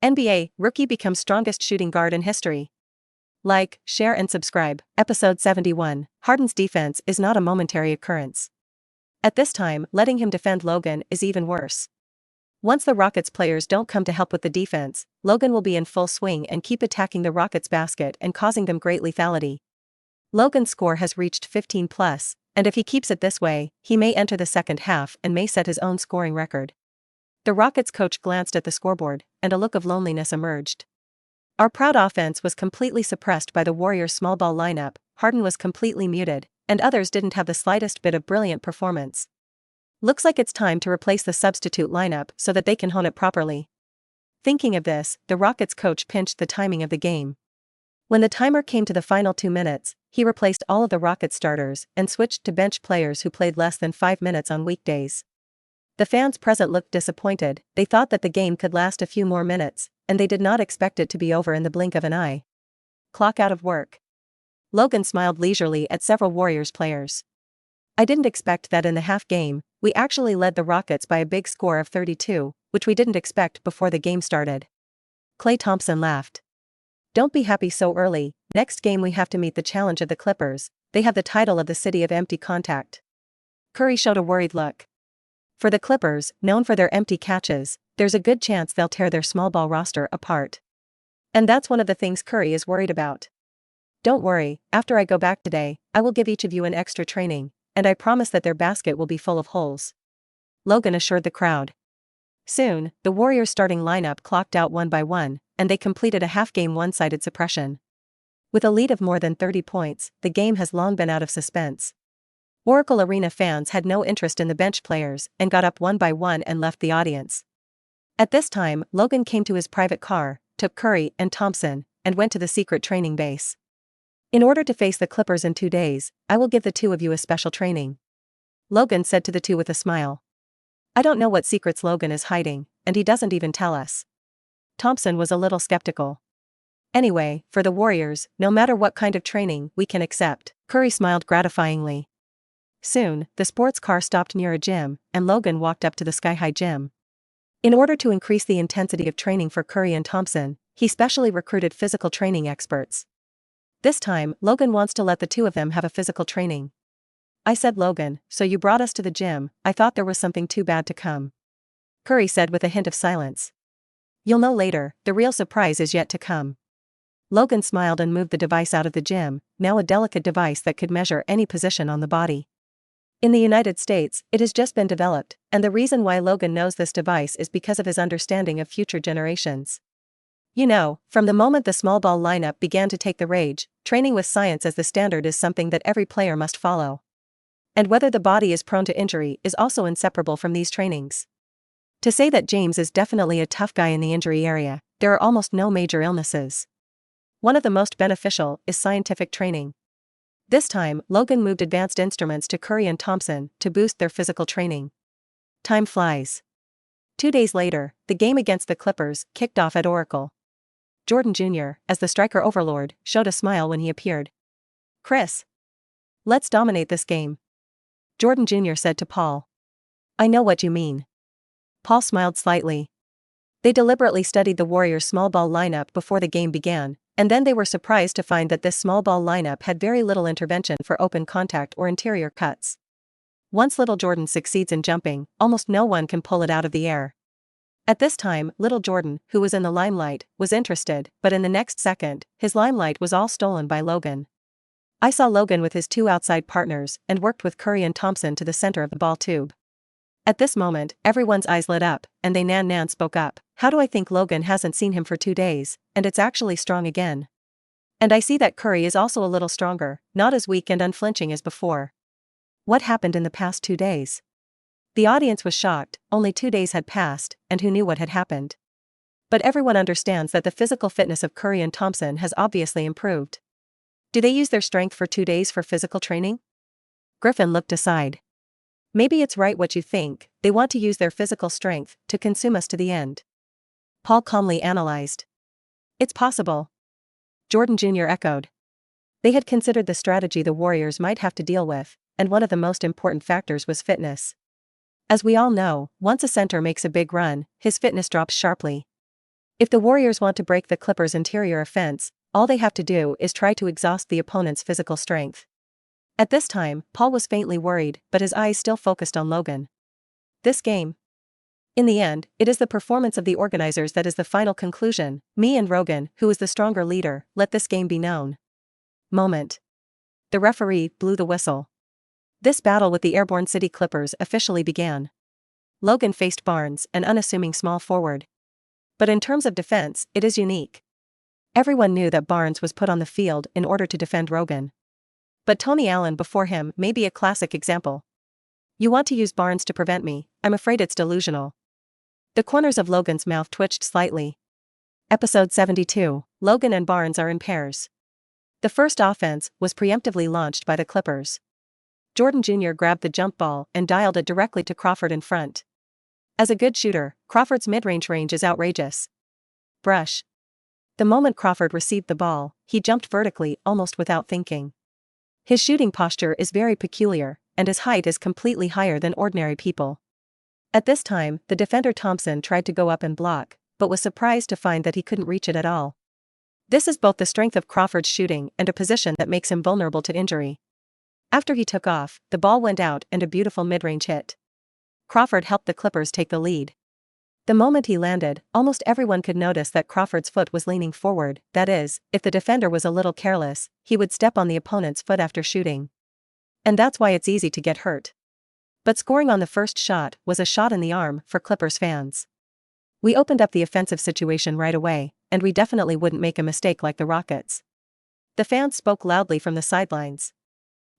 NBA rookie becomes strongest shooting guard in history. Like, share and subscribe. Episode 71. Harden's defense is not a momentary occurrence. At this time, letting him defend Logan is even worse. Once the Rockets players don't come to help with the defense, Logan will be in full swing and keep attacking the Rockets basket and causing them great lethality. Logan's score has reached 15 plus, and if he keeps it this way, he may enter the second half and may set his own scoring record. The Rockets coach glanced at the scoreboard, and a look of loneliness emerged. Our proud offense was completely suppressed by the Warriors' small ball lineup, Harden was completely muted, and others didn't have the slightest bit of brilliant performance. Looks like it's time to replace the substitute lineup so that they can hone it properly. Thinking of this, the Rockets coach pinched the timing of the game. When the timer came to the final 2 minutes, he replaced all of the Rockets starters and switched to bench players who played less than 5 minutes on weekdays. The fans present looked disappointed. They thought that the game could last a few more minutes, and they did not expect it to be over in the blink of an eye. Clock out of work. Logan smiled leisurely at several Warriors players. I didn't expect that in the half game, we actually led the Rockets by a big score of 32, which we didn't expect before the game started. Klay Thompson laughed. Don't be happy so early, next game we have to meet the challenge of the Clippers, they have the title of the city of empty contact. Curry showed a worried look. For the Clippers, known for their empty catches, there's a good chance they'll tear their small ball roster apart. And that's one of the things Curry is worried about. Don't worry, after I go back today, I will give each of you an extra training, and I promise that their basket will be full of holes. Logan assured the crowd. Soon, the Warriors' starting lineup clocked out one by one, and they completed a half-game one-sided suppression. With a lead of more than 30 points, the game has long been out of suspense. Oracle Arena fans had no interest in the bench players and got up one by one and left the audience. At this time, Logan came to his private car, took Curry and Thompson, and went to the secret training base. In order to face the Clippers in 2 days, I will give the two of you a special training. Logan said to the two with a smile. I don't know what secrets Logan is hiding, and he doesn't even tell us. Thompson was a little skeptical. Anyway, for the Warriors, no matter what kind of training we can accept, Curry smiled gratifyingly. Soon, the sports car stopped near a gym, and Logan walked up to the sky-high gym. In order to increase the intensity of training for Curry and Thompson, he specially recruited physical training experts. This time, Logan wants to let the two of them have a physical training. I said, Logan, so you brought us to the gym, I thought there was something too bad to come. Curry said with a hint of silence. You'll know later, the real surprise is yet to come. Logan smiled and moved the device out of the gym, now a delicate device that could measure any position on the body. In the United States, it has just been developed, and the reason why Logan knows this device is because of his understanding of future generations. You know, from the moment the small ball lineup began to take the rage, training with science as the standard is something that every player must follow. And whether the body is prone to injury is also inseparable from these trainings. To say that James is definitely a tough guy in the injury area, there are almost no major illnesses. One of the most beneficial is scientific training. This time, Logan moved advanced instruments to Curry and Thompson to boost their physical training. Time flies. 2 days later, the game against the Clippers kicked off at Oracle. Jordan Jr., as the striker overlord, showed a smile when he appeared. Chris. Let's dominate this game. Jordan Jr. said to Paul. I know what you mean. Paul smiled slightly. They deliberately studied the Warriors' small ball lineup before the game began, and then they were surprised to find that this small ball lineup had very little intervention for open contact or interior cuts. Once little Jordan succeeds in jumping, almost no one can pull it out of the air. At this time, little Jordan, who was in the limelight, was interested, but in the next second, his limelight was all stolen by Logan. I saw Logan with his two outside partners and worked with Curry and Thompson to the center of the ball tube. At this moment, everyone's eyes lit up, and Nan spoke up. How do I think Logan hasn't seen him for 2 days, and it's actually strong again? And I see that Curry is also a little stronger, not as weak and unflinching as before. What happened in the past 2 days? The audience was shocked, only 2 days had passed, and who knew what had happened? But everyone understands that the physical fitness of Curry and Thompson has obviously improved. Do they use their strength for 2 days for physical training? Griffin looked aside. Maybe it's right what you think, they want to use their physical strength to consume us to the end. Paul calmly analyzed. It's possible. Jordan Jr. echoed. They had considered the strategy the Warriors might have to deal with, and one of the most important factors was fitness. As we all know, once a center makes a big run, his fitness drops sharply. If the Warriors want to break the Clippers' interior offense, all they have to do is try to exhaust the opponent's physical strength. At this time, Paul was faintly worried, but his eyes still focused on Logan. This game. In the end, it is the performance of the organizers that is the final conclusion. Me and Logan, who is the stronger leader, let this game be known. Moment. The referee blew the whistle. This battle with the airborne City Clippers officially began. Logan faced Barnes, an unassuming small forward. But in terms of defense, it is unique. Everyone knew that Barnes was put on the field in order to defend Logan. But Tony Allen before him may be a classic example. You want to use Barnes to prevent me, I'm afraid it's delusional. The corners of Logan's mouth twitched slightly. Episode 72, Logan and Barnes are in pairs. The first offense was preemptively launched by the Clippers. Jordan Jr. grabbed the jump ball and dialed it directly to Crawford in front. As a good shooter, Crawford's mid-range range is outrageous. Brush. The moment Crawford received the ball, he jumped vertically almost without thinking. His shooting posture is very peculiar, and his height is completely higher than ordinary people. At this time, the defender Thompson tried to go up and block, but was surprised to find that he couldn't reach it at all. This is both the strength of Crawford's shooting and a position that makes him vulnerable to injury. After he took off, the ball went out and a beautiful mid-range hit. Crawford helped the Clippers take the lead. The moment he landed, almost everyone could notice that Crawford's foot was leaning forward, that is, if the defender was a little careless, he would step on the opponent's foot after shooting. And that's why it's easy to get hurt. But scoring on the first shot was a shot in the arm for Clippers fans. We opened up the offensive situation right away, and we definitely wouldn't make a mistake like the Rockets. The fans spoke loudly from the sidelines.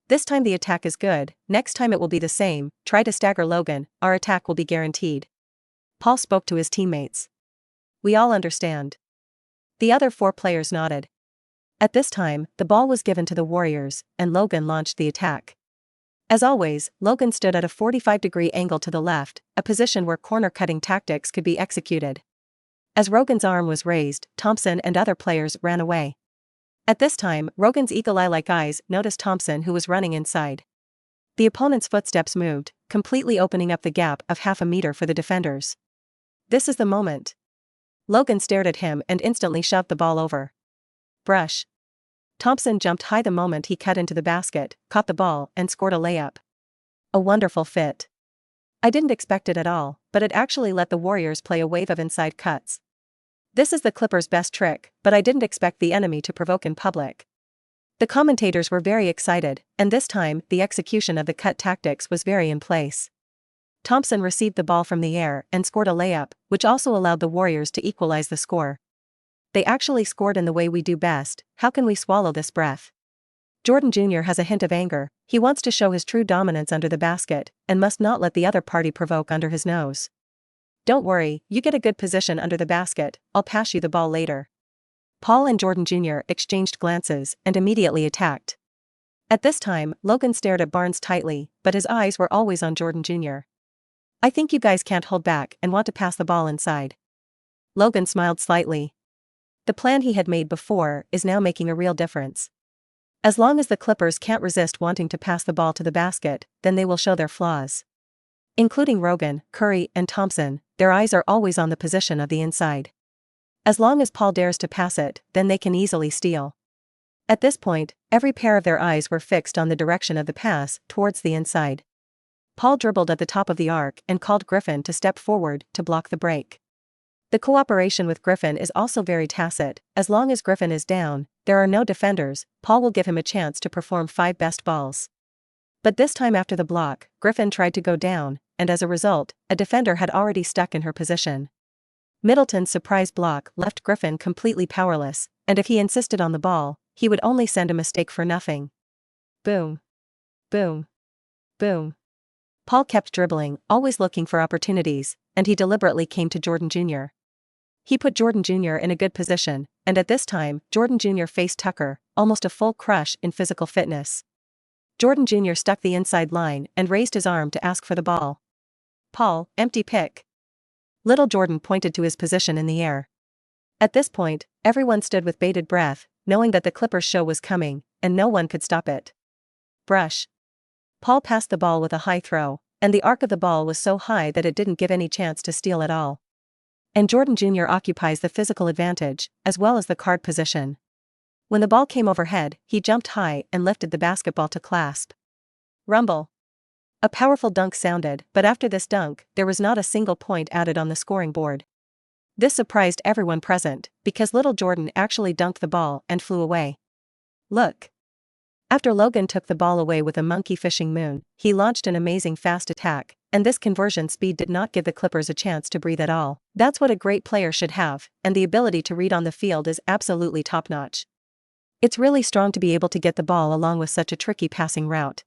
This time the attack is good, next time it will be the same, try to stagger Logan, our attack will be guaranteed. Paul spoke to his teammates. We all understand. The other 4 players nodded. At this time, the ball was given to the Warriors, and Logan launched the attack. As always, Logan stood at a 45-degree angle to the left, a position where corner-cutting tactics could be executed. As Logan's arm was raised, Thompson and other players ran away. At this time, Logan's eagle eye-like eyes noticed Thompson who was running inside. The opponent's footsteps moved, completely opening up the gap of half a meter for the defenders. This is the moment. Logan stared at him and instantly shoved the ball over. Brush. Thompson jumped high the moment he cut into the basket, caught the ball, and scored a layup. A wonderful fit. I didn't expect it at all, but it actually let the Warriors play a wave of inside cuts. This is the Clippers' best trick, but I didn't expect the enemy to provoke in public. The commentators were very excited, and this time, the execution of the cut tactics was very in place. Thompson received the ball from the air and scored a layup, which also allowed the Warriors to equalize the score. They actually scored in the way we do best, how can we swallow this breath? Jordan Jr. has a hint of anger, he wants to show his true dominance under the basket, and must not let the other party provoke under his nose. Don't worry, you get a good position under the basket, I'll pass you the ball later. Paul and Jordan Jr. exchanged glances and immediately attacked. At this time, Logan stared at Barnes tightly, but his eyes were always on Jordan Jr. I think you guys can't hold back and want to pass the ball inside. Logan smiled slightly. The plan he had made before is now making a real difference. As long as the Clippers can't resist wanting to pass the ball to the basket, then they will show their flaws. Including Logan, Curry, and Thompson, their eyes are always on the position of the inside. As long as Paul dares to pass it, then they can easily steal. At this point, every pair of their eyes were fixed on the direction of the pass, towards the inside. Paul dribbled at the top of the arc and called Griffin to step forward to block the break. The cooperation with Griffin is also very tacit, as long as Griffin is down, there are no defenders, Paul will give him a chance to perform 5 best balls. But this time after the block, Griffin tried to go down, and as a result, a defender had already stuck in her position. Middleton's surprise block left Griffin completely powerless, and if he insisted on the ball, he would only send a mistake for nothing. Boom. Boom. Boom. Paul kept dribbling, always looking for opportunities, and he deliberately came to Jordan Jr. He put Jordan Jr. in a good position, and at this time, Jordan Jr. faced Tucker, almost a full crush in physical fitness. Jordan Jr. stuck the inside line and raised his arm to ask for the ball. Paul, empty pick. Little Jordan pointed to his position in the air. At this point, everyone stood with bated breath, knowing that the Clippers show was coming, and no one could stop it. Brush. Paul passed the ball with a high throw, and the arc of the ball was so high that it didn't give any chance to steal at all. And Jordan Jr. occupies the physical advantage, as well as the card position. When the ball came overhead, he jumped high and lifted the basketball to clasp. Rumble. A powerful dunk sounded, but after this dunk, there was not a single point added on the scoring board. This surprised everyone present, because little Jordan actually dunked the ball and flew away. Look. After Logan took the ball away with a monkey fishing moon, he launched an amazing fast attack, and this conversion speed did not give the Clippers a chance to breathe at all. That's what a great player should have, and the ability to read on the field is absolutely top-notch. It's really strong to be able to get the ball along with such a tricky passing route.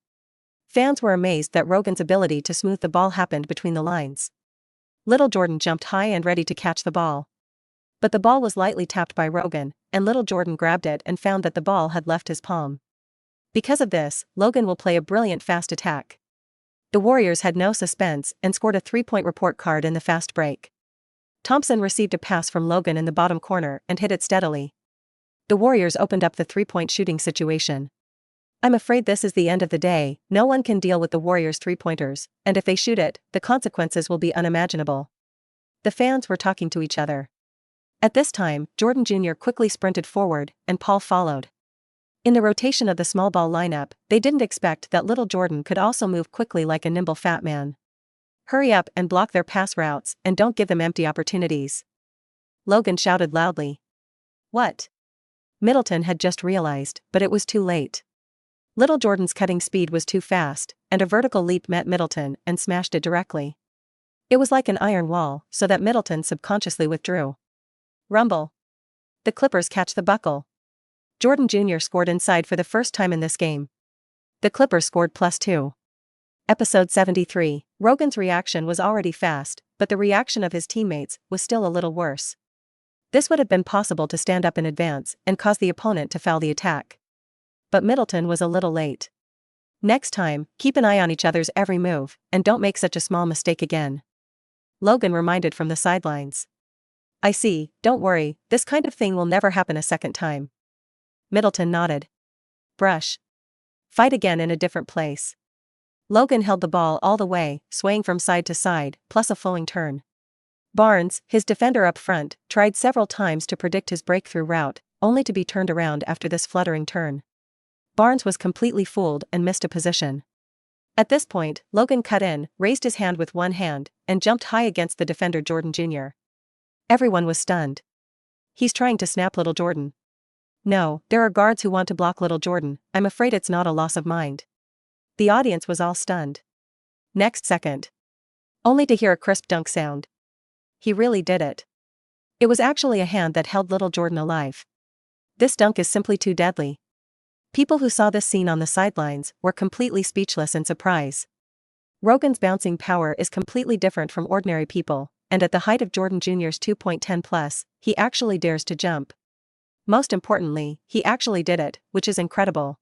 Fans were amazed that Logan's ability to smooth the ball happened between the lines. Little Jordan jumped high and ready to catch the ball. But the ball was lightly tapped by Logan, and little Jordan grabbed it and found that the ball had left his palm. Because of this, Logan will play a brilliant fast attack. The Warriors had no suspense and scored a 3-point report card in the fast break. Thompson received a pass from Logan in the bottom corner and hit it steadily. The Warriors opened up the 3-point shooting situation. I'm afraid this is the end of the day. No one can deal with the Warriors' 3-pointers, and if they shoot it, the consequences will be unimaginable. The fans were talking to each other. At this time, Jordan Jr. quickly sprinted forward, and Paul followed. In the rotation of the small ball lineup, they didn't expect that little Jordan could also move quickly like a nimble fat man. Hurry up and block their pass routes, and don't give them empty opportunities. Logan shouted loudly. What? Middleton had just realized, but it was too late. Little Jordan's cutting speed was too fast, and a vertical leap met Middleton and smashed it directly. It was like an iron wall, so that Middleton subconsciously withdrew. Rumble. The Clippers catch the buckle. Jordan Jr. scored inside for the first time in this game. The Clippers scored +2. Episode 73. Logan's reaction was already fast, but the reaction of his teammates was still a little worse. This would have been possible to stand up in advance and cause the opponent to foul the attack. But Middleton was a little late. Next time, keep an eye on each other's every move, and don't make such a small mistake again. Logan reminded from the sidelines. I see, don't worry, this kind of thing will never happen a second time. Middleton nodded. Brush. Fight again in a different place. Logan held the ball all the way, swaying from side to side, plus a flowing turn. Barnes, his defender up front, tried several times to predict his breakthrough route, only to be turned around after this fluttering turn. Barnes was completely fooled and missed a position. At this point, Logan cut in, raised his hand with one hand, and jumped high against the defender Jordan Jr. Everyone was stunned. He's trying to snap little Jordan. No, there are guards who want to block little Jordan. I'm afraid it's not a loss of mind. The audience was all stunned. Next second. Only to hear a crisp dunk sound. He really did it. It was actually a hand that held little Jordan alive. This dunk is simply too deadly. People who saw this scene on the sidelines were completely speechless in surprise. Logan's bouncing power is completely different from ordinary people, and at the height of Jordan Jr.'s 2.10+, he actually dares to jump. Most importantly, he actually did it, which is incredible.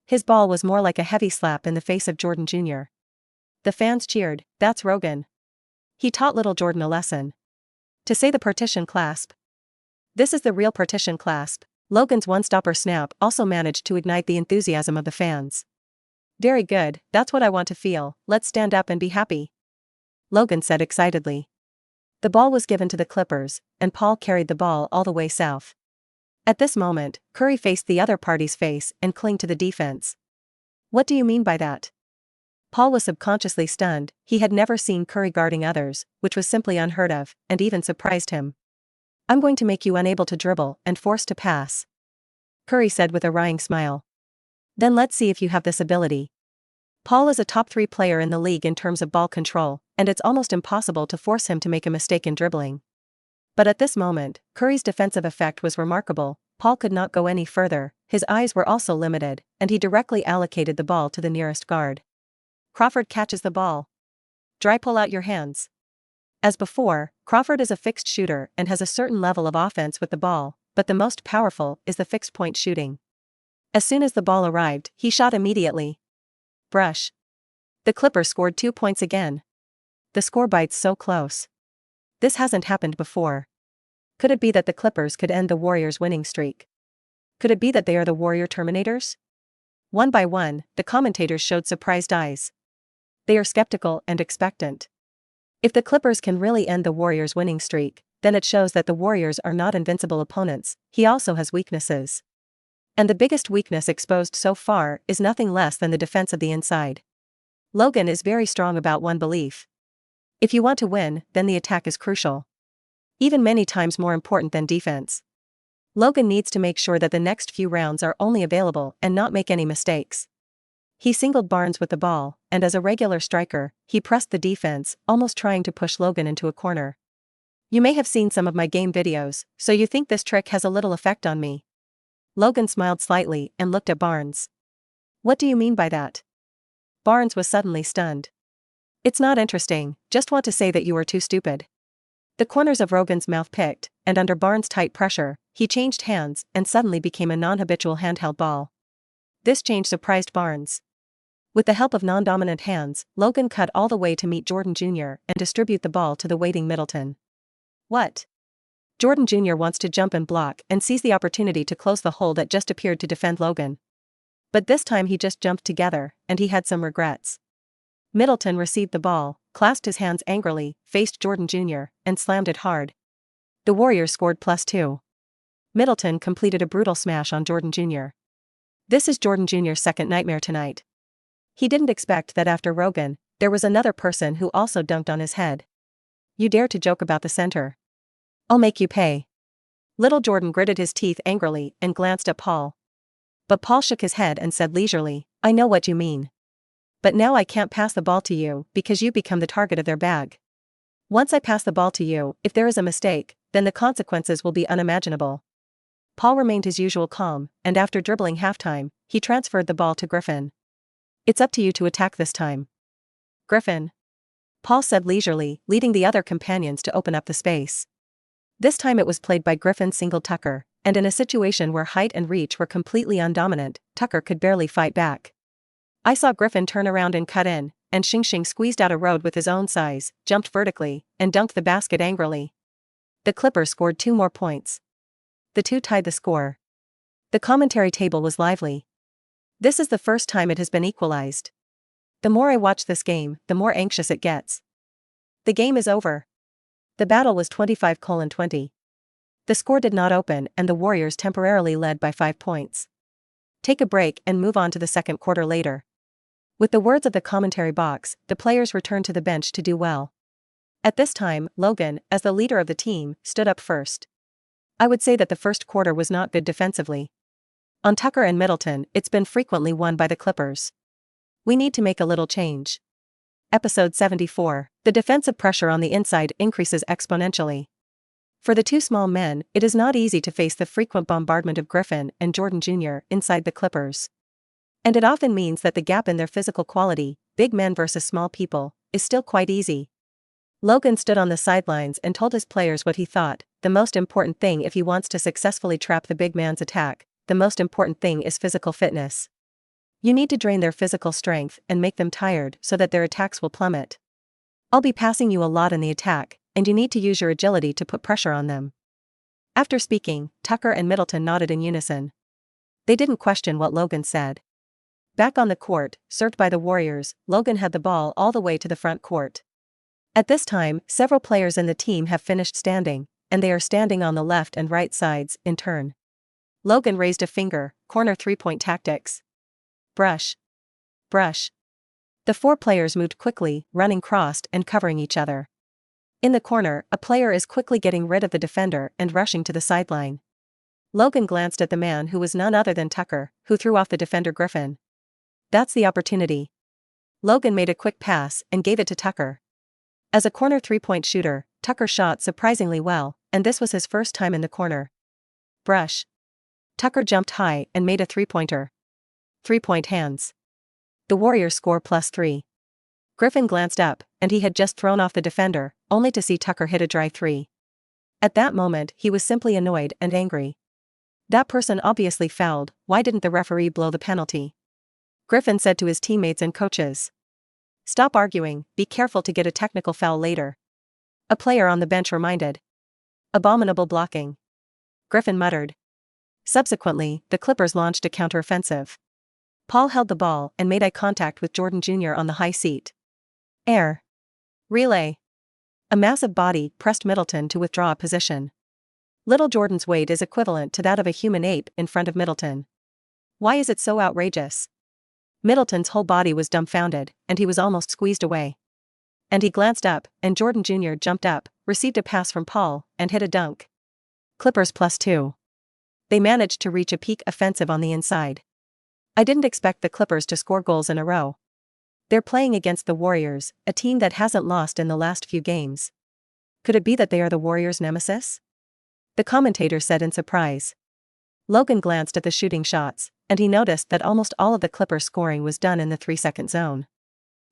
His ball was more like a heavy slap in the face of Jordan Jr. The fans cheered, that's Logan. He taught little Jordan a lesson. To say the partition clasp. This is the real partition clasp. Logan's one-stopper snap also managed to ignite the enthusiasm of the fans. Very good, that's what I want to feel, let's stand up and be happy. Logan said excitedly. The ball was given to the Clippers, and Paul carried the ball all the way south. At this moment, Curry faced the other party's face and clung to the defense. What do you mean by that? Paul was subconsciously stunned. He had never seen Curry guarding others, which was simply unheard of, and even surprised him. I'm going to make you unable to dribble and forced to pass. Curry said with a wrying smile. Then let's see if you have this ability. Paul is a top 3 player in the league in terms of ball control, and it's almost impossible to force him to make a mistake in dribbling. But at this moment, Curry's defensive effect was remarkable. Paul could not go any further, his eyes were also limited, and he directly allocated the ball to the nearest guard. Crawford catches the ball. Dry pull out your hands. As before, Crawford is a fixed shooter and has a certain level of offense with the ball, but the most powerful is the fixed point shooting. As soon as the ball arrived, he shot immediately. Brush. The Clippers scored 2 points again. The score bites so close. This hasn't happened before. Could it be that the Clippers could end the Warriors' winning streak? Could it be that they are the Warrior Terminators? One by one, the commentators showed surprised eyes. They are skeptical and expectant. If the Clippers can really end the Warriors' winning streak, then it shows that the Warriors are not invincible opponents. He also has weaknesses. And the biggest weakness exposed so far is nothing less than the defense of the inside. Logan is very strong about one belief. If you want to win, then the attack is crucial. Even many times more important than defense. Logan needs to make sure that the next few rounds are only available and not make any mistakes. He singled Barnes with the ball, and as a regular striker, he pressed the defense, almost trying to push Logan into a corner. You may have seen some of my game videos, so you think this trick has a little effect on me. Logan smiled slightly and looked at Barnes. What do you mean by that? Barnes was suddenly stunned. It's not interesting, just want to say that you are too stupid. The corners of Logan's mouth picked, and under Barnes' tight pressure, he changed hands and suddenly became a non-habitual handheld ball. This change surprised Barnes. With the help of non-dominant hands, Logan cut all the way to meet Jordan Jr. and distribute the ball to the waiting Middleton. What? Jordan Jr. wants to jump and block and seize the opportunity to close the hole that just appeared to defend Logan. But this time he just jumped together, and he had some regrets. Middleton received the ball, clasped his hands angrily, faced Jordan Jr., and slammed it hard. The Warriors scored +2. Middleton completed a brutal smash on Jordan Jr. This is Jordan Jr.'s second nightmare tonight. He didn't expect that after Logan, there was another person who also dunked on his head. You dare to joke about the center? I'll make you pay. Little Jordan gritted his teeth angrily and glanced at Paul. But Paul shook his head and said leisurely, I know what you mean. But now I can't pass the ball to you because you become the target of their bag. Once I pass the ball to you, if there is a mistake, then the consequences will be unimaginable. Paul remained his usual calm, and after dribbling halftime, he transferred the ball to Griffin. It's up to you to attack this time. Griffin. Paul said leisurely, leading the other companions to open up the space. This time it was played by Griffin singled Tucker, and in a situation where height and reach were completely undominant, Tucker could barely fight back. I saw Griffin turn around and cut in, and Xing squeezed out a road with his own size, jumped vertically, and dunked the basket angrily. The Clippers scored 2 more points. The two tied the score. The commentary table was lively. This is the first time it has been equalized. The more I watch this game, the more anxious it gets. The game is over. The battle was 25-20. The score did not open and the Warriors temporarily led by 5 points. Take a break and move on to the second quarter later. With the words of the commentary box, the players returned to the bench to do well. At this time, Logan, as the leader of the team, stood up first. I would say that the first quarter was not good defensively. On Tucker and Middleton, it's been frequently won by the Clippers. We need to make a little change. Episode 74. The defensive pressure on the inside increases exponentially. For the two small men, it is not easy to face the frequent bombardment of Griffin and Jordan Jr. inside the Clippers. And it often means that the gap in their physical quality, big men versus small people, is still quite easy. Logan stood on the sidelines and told his players what he thought. The most important thing if he wants to successfully trap the big man's attack, the most important thing is physical fitness. You need to drain their physical strength and make them tired so that their attacks will plummet. I'll be passing you a lot in the attack, and you need to use your agility to put pressure on them. After speaking, Tucker and Middleton nodded in unison. They didn't question what Logan said. Back on the court, served by the Warriors, Logan had the ball all the way to the front court. At this time, several players in the team have finished standing, and they are standing on the left and right sides, in turn. Logan raised a finger, corner 3-point tactics. Brush. Brush. The 4 players moved quickly, running crossed and covering each other. In the corner, a player is quickly getting rid of the defender and rushing to the sideline. Logan glanced at the man who was none other than Tucker, who threw off the defender Griffin. That's the opportunity. Logan made a quick pass and gave it to Tucker. As a corner 3-point shooter, Tucker shot surprisingly well, and this was his first time in the corner. Brush. Tucker jumped high and made a 3-pointer. 3-point hands. The Warriors score +3. Griffin glanced up, and he had just thrown off the defender, only to see Tucker hit a dry 3. At that moment, he was simply annoyed and angry. That person obviously fouled, why didn't the referee blow the penalty? Griffin said to his teammates and coaches. Stop arguing, be careful to get a technical foul later. A player on the bench reminded. Abominable blocking. Griffin muttered. Subsequently, the Clippers launched a counteroffensive. Paul held the ball and made eye contact with Jordan Jr. on the high seat. Air. Relay. A massive body pressed Middleton to withdraw a position. Little Jordan's weight is equivalent to that of a human ape in front of Middleton. Why is it so outrageous? Middleton's whole body was dumbfounded, and he was almost squeezed away. And he glanced up, and Jordan Jr. jumped up, received a pass from Paul, and hit a dunk. Clippers +2. They managed to reach a peak offensive on the inside. I didn't expect the Clippers to score goals in a row. They're playing against the Warriors, a team that hasn't lost in the last few games. Could it be that they are the Warriors' nemesis? The commentator said in surprise. Logan glanced at the shooting shots, and he noticed that almost all of the Clippers' scoring was done in the 3-second zone.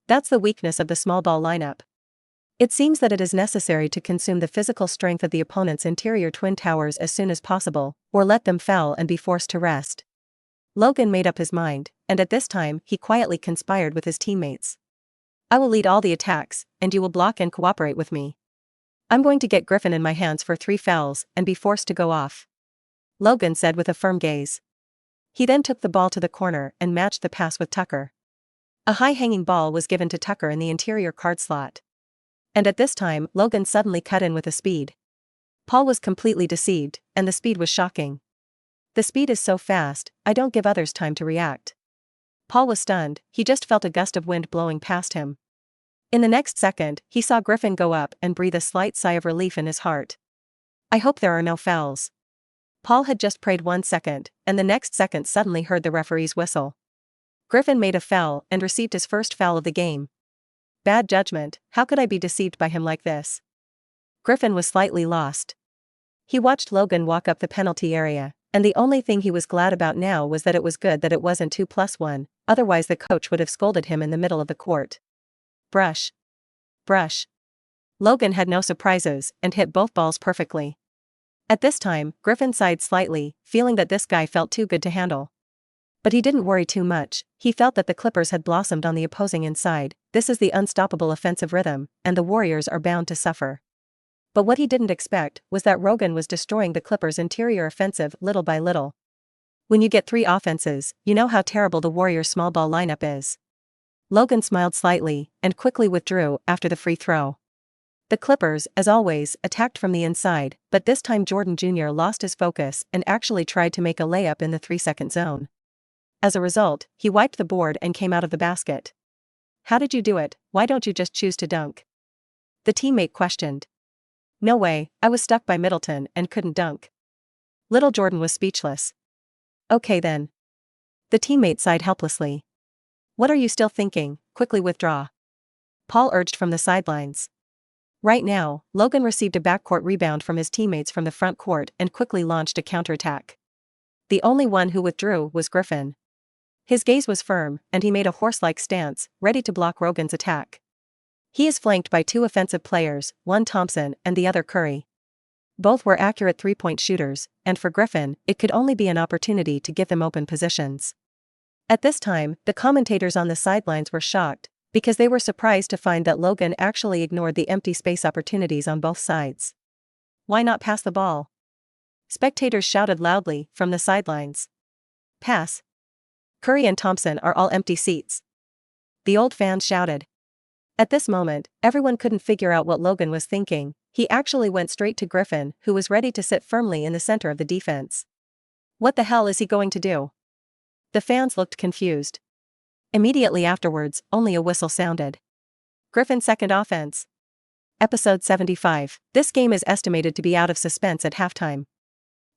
That's the weakness of the small ball lineup. It seems that it is necessary to consume the physical strength of the opponent's interior twin towers as soon as possible, or let them foul and be forced to rest. Logan made up his mind, and at this time he quietly conspired with his teammates. I will lead all the attacks, and you will block and cooperate with me. I'm going to get Griffin in my hands for 3 fouls and be forced to go off. Logan said with a firm gaze. He then took the ball to the corner and matched the pass with Tucker. A high-hanging ball was given to Tucker in the interior card slot. And at this time, Logan suddenly cut in with a speed. Paul was completely deceived, and the speed was shocking. The speed is so fast, I don't give others time to react. Paul was stunned, he just felt a gust of wind blowing past him. In the next second, he saw Griffin go up and breathe a slight sigh of relief in his heart. I hope there are no fouls. Paul had just prayed 1 second, and the next second suddenly heard the referee's whistle. Griffin made a foul and received his first foul of the game. Bad judgment, how could I be deceived by him like this? Griffin was slightly lost. He watched Logan walk up the penalty area, and the only thing he was glad about now was that it was good that it wasn't 2+1, otherwise the coach would have scolded him in the middle of the court. Brush. Brush. Logan had no surprises and hit both balls perfectly. At this time, Griffin sighed slightly, feeling that this guy felt too good to handle. But he didn't worry too much, he felt that the Clippers had blossomed on the opposing inside, this is the unstoppable offensive rhythm, and the Warriors are bound to suffer. But what he didn't expect was that Logan was destroying the Clippers' interior offensive little by little. When you get 3 offenses, you know how terrible the Warriors' small ball lineup is. Logan smiled slightly, and quickly withdrew after the free throw. The Clippers, as always, attacked from the inside, but this time Jordan Jr. lost his focus and actually tried to make a layup in the 3-second zone. As a result, he wiped the board and came out of the basket. How did you do it? Why don't you just choose to dunk? The teammate questioned. No way, I was stuck by Middleton and couldn't dunk. Little Jordan was speechless. Okay then. The teammate sighed helplessly. What are you still thinking? Quickly withdraw. Paul urged from the sidelines. Right now, Logan received a backcourt rebound from his teammates from the front court and quickly launched a counterattack. The only one who withdrew was Griffin. His gaze was firm, and he made a horse-like stance, ready to block Logan's attack. He is flanked by 2 offensive players, one Thompson and the other Curry. Both were accurate 3-point shooters, and for Griffin, it could only be an opportunity to give them open positions. At this time, the commentators on the sidelines were shocked, because they were surprised to find that Logan actually ignored the empty space opportunities on both sides. Why not pass the ball? Spectators shouted loudly from the sidelines. Pass. Curry and Thompson are all empty seats. The old fans shouted. At this moment, everyone couldn't figure out what Logan was thinking. He actually went straight to Griffin, who was ready to sit firmly in the center of the defense. What the hell is he going to do? The fans looked confused. Immediately afterwards, only a whistle sounded. Griffin's second offense. Episode 75. This game is estimated to be out of suspense at halftime.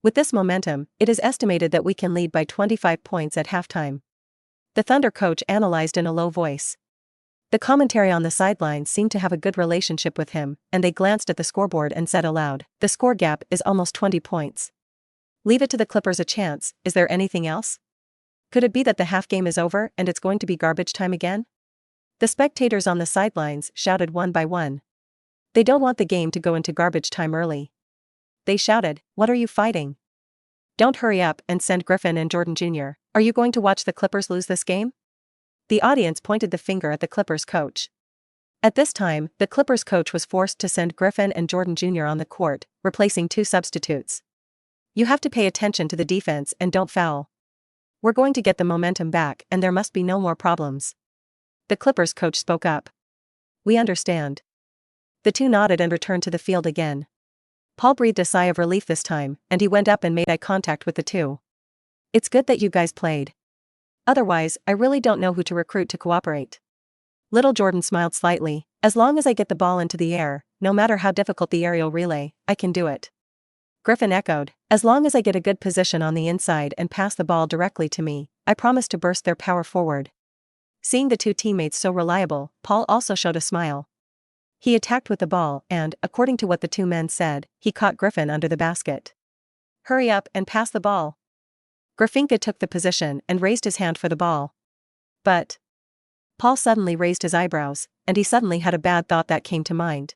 With this momentum, it is estimated that we can lead by 25 points at halftime. The Thunder coach analyzed in a low voice. The commentary on the sidelines seemed to have a good relationship with him, and they glanced at the scoreboard and said aloud, the score gap is almost 20 points. Leave it to the Clippers a chance, is there anything else? Could it be that the half game is over and it's going to be garbage time again? The spectators on the sidelines shouted one by one. They don't want the game to go into garbage time early. They shouted, what are you fighting? Don't hurry up and send Griffin and Jordan Jr. Are you going to watch the Clippers lose this game? The audience pointed the finger at the Clippers coach. At this time, the Clippers coach was forced to send Griffin and Jordan Jr. on the court, replacing 2 substitutes. You have to pay attention to the defense and don't foul. We're going to get the momentum back and there must be no more problems. The Clippers coach spoke up. We understand. The two nodded and returned to the field again. Paul breathed a sigh of relief this time, and he went up and made eye contact with the two. It's good that you guys played. Otherwise, I really don't know who to recruit to cooperate. Little Jordan smiled slightly. As long as I get the ball into the air, no matter how difficult the aerial relay, I can do it. Griffin echoed, as long as I get a good position on the inside and pass the ball directly to me, I promise to burst their power forward. Seeing the two teammates so reliable, Paul also showed a smile. He attacked with the ball and, according to what the two men said, he caught Griffin under the basket. Hurry up and pass the ball. Griffinka took the position and raised his hand for the ball. But Paul suddenly raised his eyebrows, and he suddenly had a bad thought that came to mind.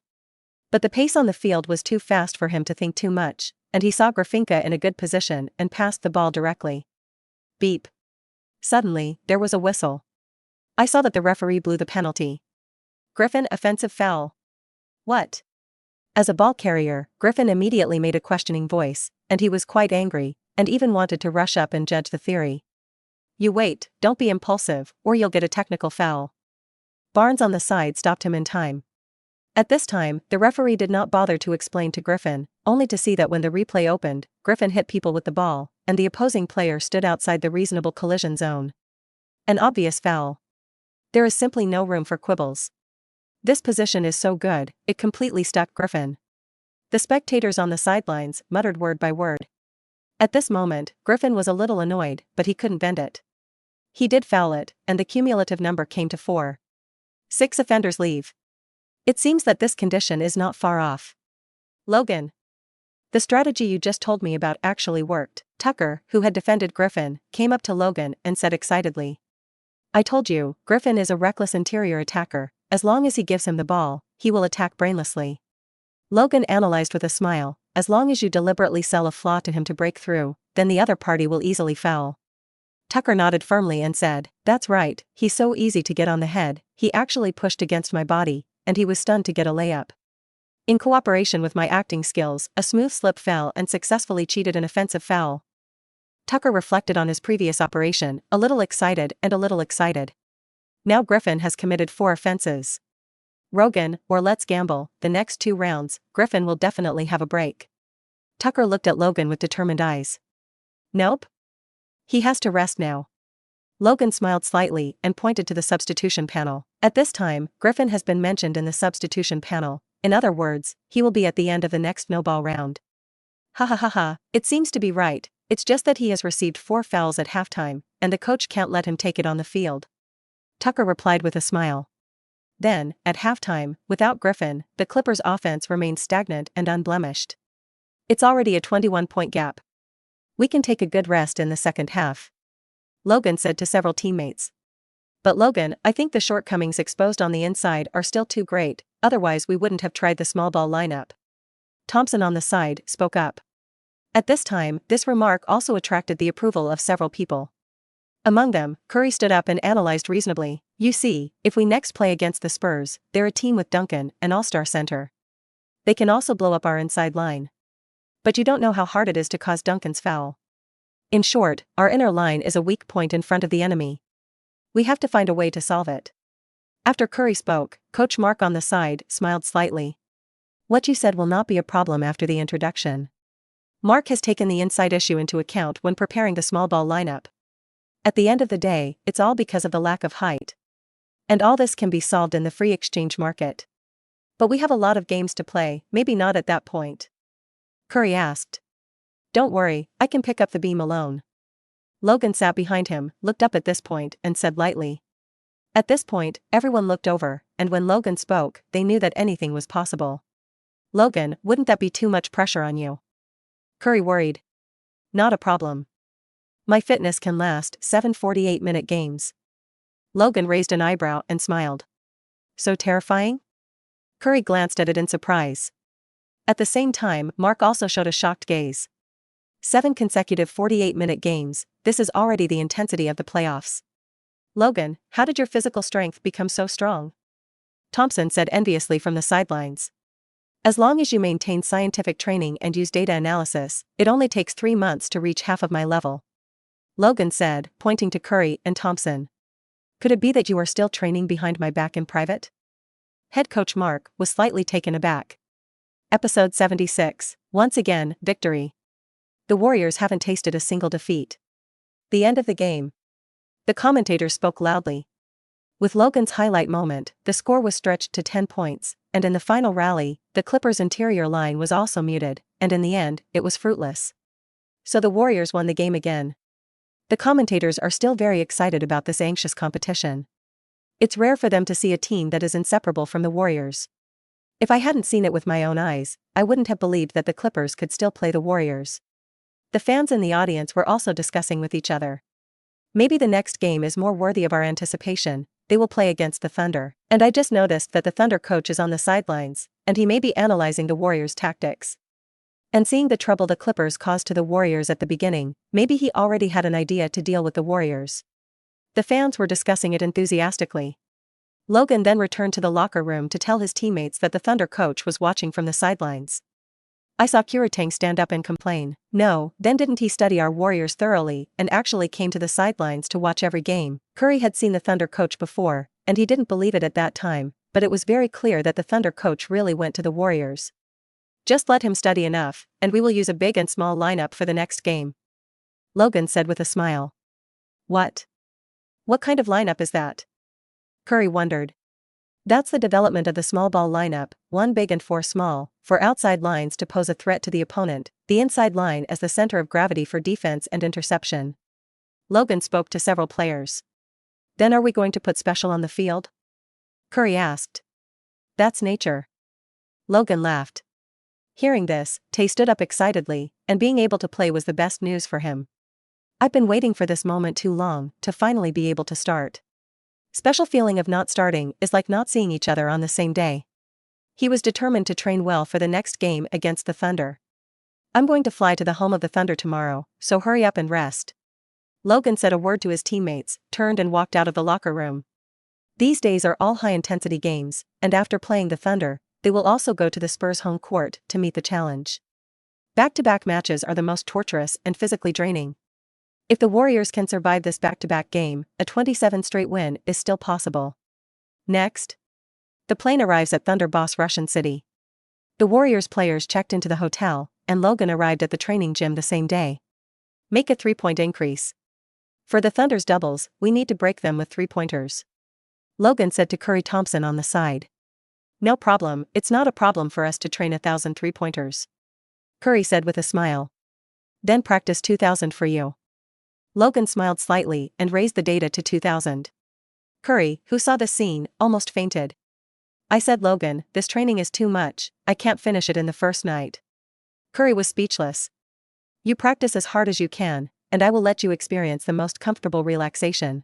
But the pace on the field was too fast for him to think too much, and he saw Griffinka in a good position and passed the ball directly. Beep. Suddenly, there was a whistle. I saw that the referee blew the penalty. Griffin offensive foul. What? As a ball carrier, Griffin immediately made a questioning voice, and he was quite angry, and even wanted to rush up and judge the theory. You wait, don't be impulsive, or you'll get a technical foul. Barnes on the side stopped him in time. At this time, the referee did not bother to explain to Griffin, only to see that when the replay opened, Griffin hit people with the ball, and the opposing player stood outside the reasonable collision zone. An obvious foul. There is simply no room for quibbles. This position is so good, it completely stuck Griffin. The spectators on the sidelines muttered word by word. At this moment, Griffin was a little annoyed, but he couldn't bend it. He did foul it, and the cumulative number came to 4. 6 offenders leave. It seems that this condition is not far off. Logan. The strategy you just told me about actually worked. Tucker, who had defended Griffin, came up to Logan and said excitedly. I told you, Griffin is a reckless interior attacker. As long as he gives him the ball, he will attack brainlessly. Logan analyzed with a smile, as long as you deliberately sell a flaw to him to break through, then the other party will easily foul. Tucker nodded firmly and said, that's right, he's so easy to get on the head, he actually pushed against my body, and he was stunned to get a layup. In cooperation with my acting skills, a smooth slip fell and successfully cheated an offensive foul. Tucker reflected on his previous operation, a little excited and a little excited. Now Griffin has committed 4 offenses. Rogan, or let's gamble, the next 2 rounds, Griffin will definitely have a break. Tucker looked at Logan with determined eyes. Nope. He has to rest now. Logan smiled slightly and pointed to the substitution panel. At this time, Griffin has been mentioned in the substitution panel. In other words, he will be at the end of the next no-ball round. Ha ha ha ha, it seems to be right, it's just that he has received 4 fouls at halftime, and the coach can't let him take it on the field. Tucker replied with a smile. Then, at halftime, without Griffin, the Clippers' offense remains stagnant and unblemished. It's already a 21-point gap. We can take a good rest in the second half. Logan said to several teammates. But Logan, I think the shortcomings exposed on the inside are still too great, otherwise we wouldn't have tried the small ball lineup. Thompson on the side spoke up. At this time, this remark also attracted the approval of several people. Among them, Curry stood up and analyzed reasonably. You see, if we next play against the Spurs, they're a team with Duncan, an all-star center. They can also blow up our inside line. But you don't know how hard it is to cause Duncan's foul. In short, our inner line is a weak point in front of the enemy. We have to find a way to solve it. After Curry spoke, Coach Mark on the side smiled slightly. What you said will not be a problem after the introduction. Mark has taken the inside issue into account when preparing the small ball lineup. At the end of the day, it's all because of the lack of height. And all this can be solved in the free exchange market. But we have a lot of games to play, maybe not at that point. Curry asked. Don't worry, I can pick up the beam alone. Logan sat behind him, looked up at this point, and said lightly. At this point, everyone looked over, and when Logan spoke, they knew that anything was possible. Logan, wouldn't that be too much pressure on you? Curry worried. Not a problem. My fitness can last 7 48-minute games. Logan raised an eyebrow and smiled. So terrifying? Curry glanced at it in surprise. At the same time, Mark also showed a shocked gaze. 7 consecutive 48-minute games, this is already the intensity of the playoffs. Logan, how did your physical strength become so strong? Thompson said enviously from the sidelines. As long as you maintain scientific training and use data analysis, it only takes 3 months to reach half of my level. Logan said, pointing to Curry and Thompson. Could it be that you are still training behind my back in private? head coach Mark was slightly taken aback. Episode 76. Once again, victory. The Warriors haven't tasted a single defeat. The end of the game. The commentator spoke loudly. With Logan's highlight moment, the score was stretched to 10 points, and in the final rally, the Clippers' interior line was also muted, and in the end, it was fruitless. So the Warriors won the game again. The commentators are still very excited about this anxious competition. It's rare for them to see a team that is inseparable from the Warriors. If I hadn't seen it with my own eyes, I wouldn't have believed that the Clippers could still play the Warriors. The fans in the audience were also discussing with each other. Maybe the next game is more worthy of our anticipation. They will play against the Thunder, and I just noticed that the Thunder coach is on the sidelines, and he may be analyzing the Warriors' tactics. And seeing the trouble the Clippers caused to the Warriors at the beginning, maybe he already had an idea to deal with the Warriors. The fans were discussing it enthusiastically. Logan then returned to the locker room to tell his teammates that the Thunder coach was watching from the sidelines. I saw Kuratang stand up and complain. No, then didn't he study our Warriors thoroughly and actually came to the sidelines to watch every game? Curry had seen the Thunder coach before, and he didn't believe it at that time, but it was very clear that the Thunder coach really went to the Warriors. Just let him study enough, and we will use a big and small lineup for the next game. Logan said with a smile. What? What kind of lineup is that? Curry wondered. That's the development of the small ball lineup, 1 big and 4 small, for outside lines to pose a threat to the opponent, the inside line as the center of gravity for defense and interception. Logan spoke to several players. Then are we going to put special on the field? Curry asked. That's nature. Logan laughed. Hearing this, Tay stood up excitedly, and being able to play was the best news for him. I've been waiting for this moment too long, to finally be able to start. Special feeling of not starting is like not seeing each other on the same day. He was determined to train well for the next game against the Thunder. I'm going to fly to the home of the Thunder tomorrow, so hurry up and rest. Logan said a word to his teammates, turned and walked out of the locker room. These days are all high-intensity games, and after playing the Thunder, they will also go to the Spurs' home court to meet the challenge. Back-to-back matches are the most torturous and physically draining. If the Warriors can survive this back-to-back game, a 27th-straight win is still possible. Next. The plane arrives at Thunder Boss Russian City. The Warriors players checked into the hotel, and Logan arrived at the training gym the same day. Make a 3-point increase. For the Thunder's doubles, we need to break them with 3-pointers. Logan said to Curry Thompson on the side. No problem, it's not a problem for us to train 1,000 3-pointers. Curry said with a smile. Then practice 2,000 for you. Logan smiled slightly and raised the data to 2,000. Curry, who saw the scene, almost fainted. I said, Logan, this training is too much, I can't finish it in the first night. Curry was speechless. You practice as hard as you can, and I will let you experience the most comfortable relaxation.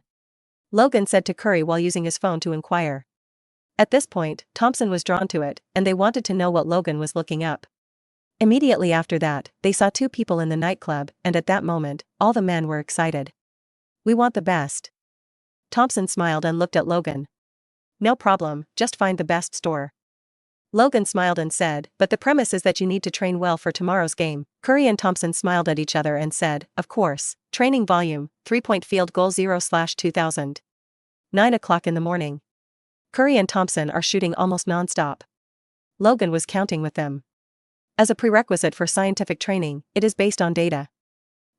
Logan said to Curry while using his phone to inquire. At this point, Thompson was drawn to it, and they wanted to know what Logan was looking up. Immediately after that, they saw 2 people in the nightclub, and at that moment, all the men were excited. We want the best. Thompson smiled and looked at Logan. No problem, just find the best store. Logan smiled and said, but the premise is that you need to train well for tomorrow's game. Curry and Thompson smiled at each other and said, of course, training volume, 3-point field goal 0/2000. 9 o'clock in the morning. Curry and Thompson are shooting almost non-stop. Logan was counting with them. As a prerequisite for scientific training, it is based on data.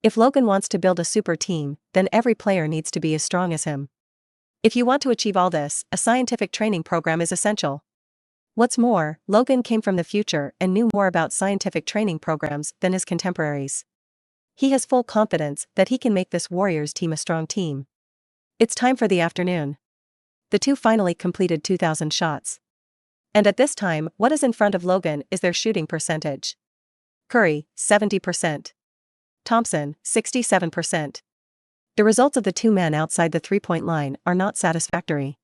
If Logan wants to build a super team, then every player needs to be as strong as him. If you want to achieve all this, a scientific training program is essential. What's more, Logan came from the future and knew more about scientific training programs than his contemporaries. He has full confidence that he can make this Warriors team a strong team. It's time for the afternoon. The 2 finally completed 2,000 shots. And at this time, what is in front of Logan is their shooting percentage. Curry, 70%. Thompson, 67%. The results of the 2 men outside the 3-point line are not satisfactory.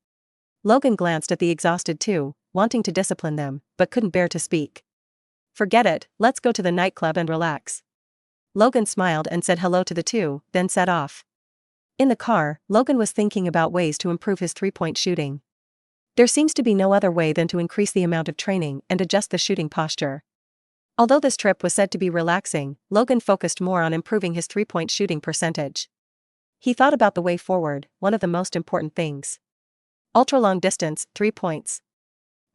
Logan glanced at the exhausted 2, wanting to discipline them, but couldn't bear to speak. Forget it, let's go to the nightclub and relax. Logan smiled and said hello to the 2, then set off. In the car, Logan was thinking about ways to improve his 3-point shooting. There seems to be no other way than to increase the amount of training and adjust the shooting posture. Although this trip was said to be relaxing, Logan focused more on improving his 3-point shooting percentage. He thought about the way forward, one of the most important things. Ultra-long distance, 3 points.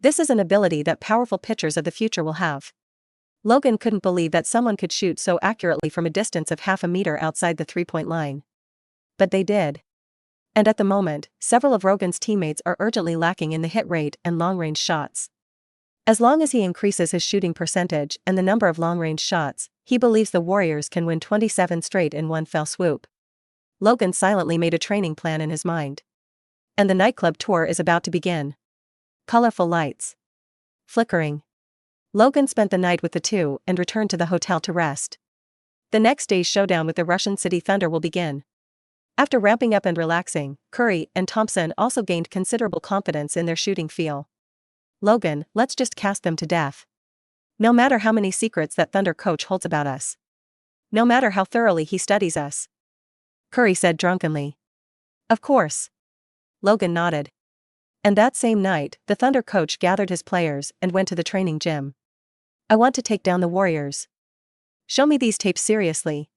This is an ability that powerful pitchers of the future will have. Logan couldn't believe that someone could shoot so accurately from a distance of half a meter outside the three-point line. But they did. And at the moment, several of Logan's teammates are urgently lacking in the hit rate and long-range shots. As long as he increases his shooting percentage and the number of long-range shots, he believes the Warriors can win 27 straight in one fell swoop. Logan silently made a training plan in his mind. And the nightclub tour is about to begin. Colorful lights. Flickering. Logan spent the night with the two and returned to the hotel to rest. The next day's showdown with the Russian City Thunder will begin. After ramping up and relaxing, Curry and Thompson also gained considerable confidence in their shooting feel. Logan, let's just cast them to death. No matter how many secrets that Thunder coach holds about us. No matter how thoroughly he studies us. Curry said drunkenly. Of course. Logan nodded. And that same night, the Thunder coach gathered his players and went to the training gym. I want to take down the Warriors. Show me these tapes seriously.